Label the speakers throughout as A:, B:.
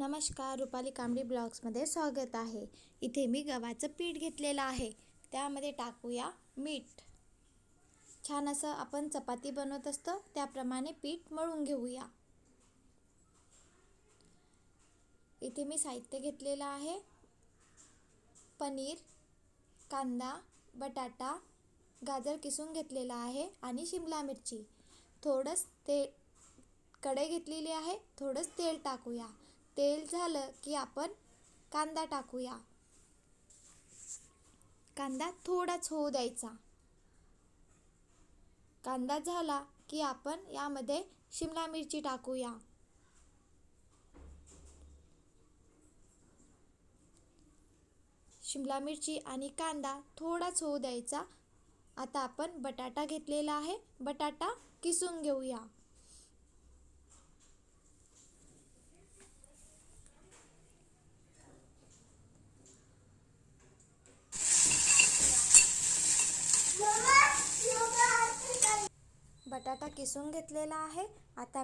A: नमस्कार, रुपाली कांबडी ब्लॉग्समध्ये स्वागत आहे. इथे मी गव्हाचं पीठ घेतलेलं आहे. त्यामध्ये टाकूया मीठ. छान असं आपण चपाती बनवत असतो त्याप्रमाणे पीठ मळून घेऊया. इथे मी साहित्य घेतलेलं आहे. पनीर, कांदा, बटाटा, गाजर किसून घेतलेला आहे आणि शिमला मिरची. थोडंच कढई घेतलेली आहे. थोडंच तेल टाकूया. तेल झालं की आपण कांदा टाकूया. कांदा थोडाच होऊ द्यायचा. कांदा झाला की आपण यामध्ये शिमला मिरची टाकूया. शिमला मिरची आणि कांदा थोडाच होऊ द्यायचा. आता आपण बटाटा घेतलेला आहे. बटाटा किसून घेऊया. बटाटा किसून घेतलेला आहे. आता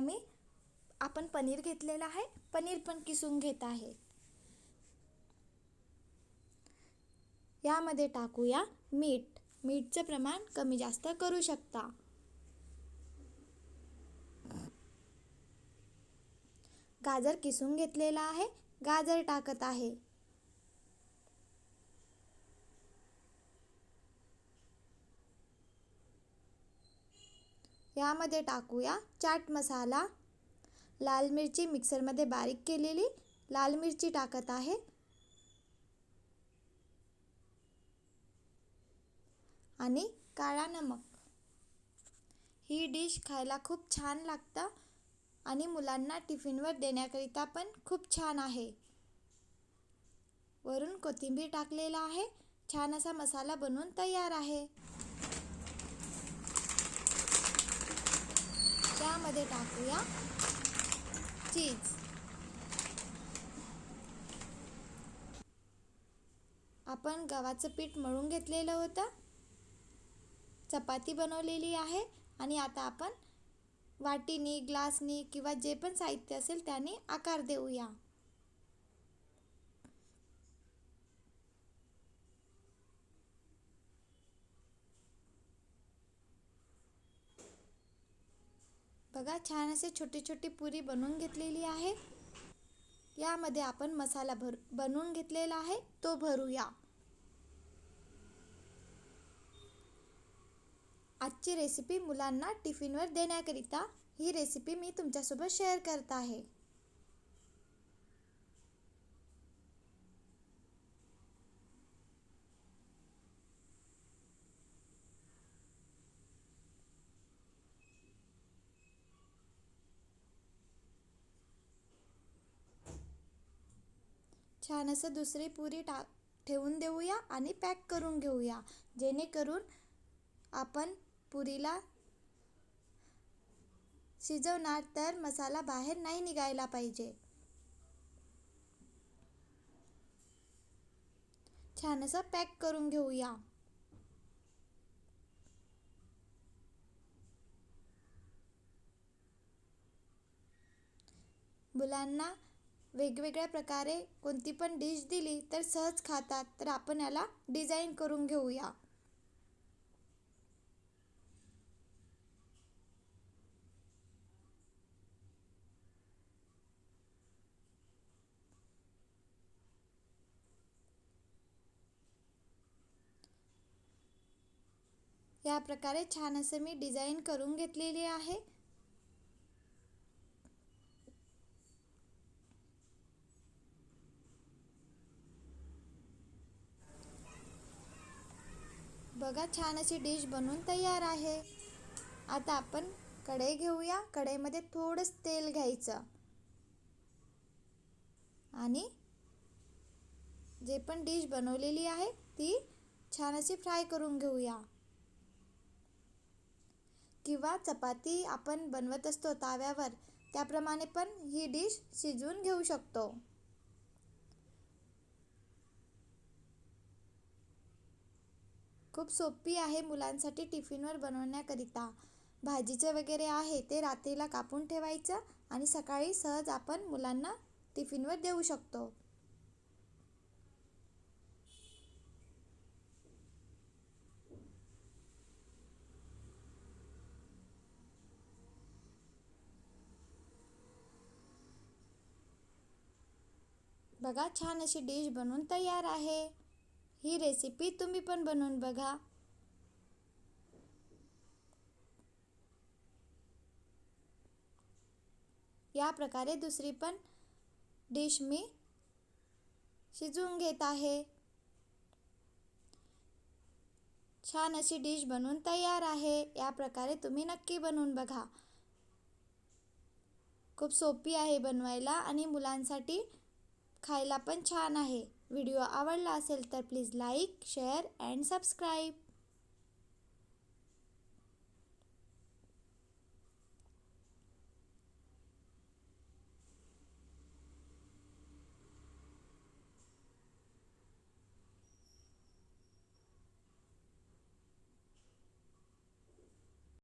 A: आपण पनीर घेतलेला आहे. पनीर पण किसून घेत आहे. यामध्ये टाकूया मीठ. मीठचं प्रमाण कमी जास्त करू शकता. गाजर किसून घेतलेला आहे. गाजर टाकत आहे. यामध्ये टाकूया चाट मसाला. लाल मिरची मिक्सरमध्ये बारीक केलेली लाल मिरची टाकत आहे. आणि काळा नमक. ही डिश खायला खूप छान लागतं आणि मुलांना टिफिनवर देण्याकरिता पण खूप छान आहे. वरून कोथिंबीर टाकलेला आहे. छान असा मसाला बनवून तयार आहे. त्यामध्ये टाकूया चीज. आपण गव्हाचं पीठ मळून घेतलेलं होतं. चपाती बनवलेली आहे आणि आता आपण वाटीनी, ग्लासनी किंवा जे पण साहित्य असेल त्याने आकार देऊया. बघा, छान असे छोटी छोटी पुरी बनवून घेतलेली आहे. यामध्ये आपण मसाला बनवून घेतलेला आहे तो भरूया. आजची रेसिपी मुलांना टिफिनवर देण्याकरिता ही रेसिपी मी तुमच्यासोबत शेअर करत आहे. छान असं दुसरी पुरी ठेवून देऊया आणि पॅक करून घेऊया, जेणेकरून आपण पुरीला शिजवणार तर मसाला बाहेर नाही निघायला पाहिजे. छान असं पॅक करून घेऊया. मुलांना वेगवेगळ्या प्रकारे कोणती पण डिश दिली तर सहज खातात. तर आपण याला डिझाईन करून घेऊया. या प्रकारे छान असं मी डिझाईन करून घेतलेली आहे. बघा, छान अशी डिश बनवून तयार आहे. आता आपण कढई घेऊया. कढईमध्ये थोडंच तेल घ्यायचं आणि जे पण डिश बनवलेली आहे ती छान अशी फ्राय करून घेऊया. किंवा चपाती आपण बनवत असतो तव्यावर, त्याप्रमाणे पण ही डिश शिजवून घेऊ शकतो. खूप सोपी आहे मुलांसाठी टिफिनवर बनवण्याकरिता. भाजीचं वगैरे आहे ते रात्रीला कापून ठेवायचं आणि सकाळी सहज आपण मुलांना टिफिनवर देऊ शकतो. बघा, छान अशी डिश बनवून तयार आहे. ही रेसिपी तुम्ही पण बनवून बघा. या प्रकारे दुसरी पण डिश मी शिजवून घेत आहे. छान अशी डिश बनवून तयार आहे. या प्रकारे तुम्ही नक्की बनवून बघा. खूप सोपी आहे बनवायला आणि मुलांसाठी खायला पण छान आहे. व्हिडिओ आवडला असेल तर please like, share and subscribe.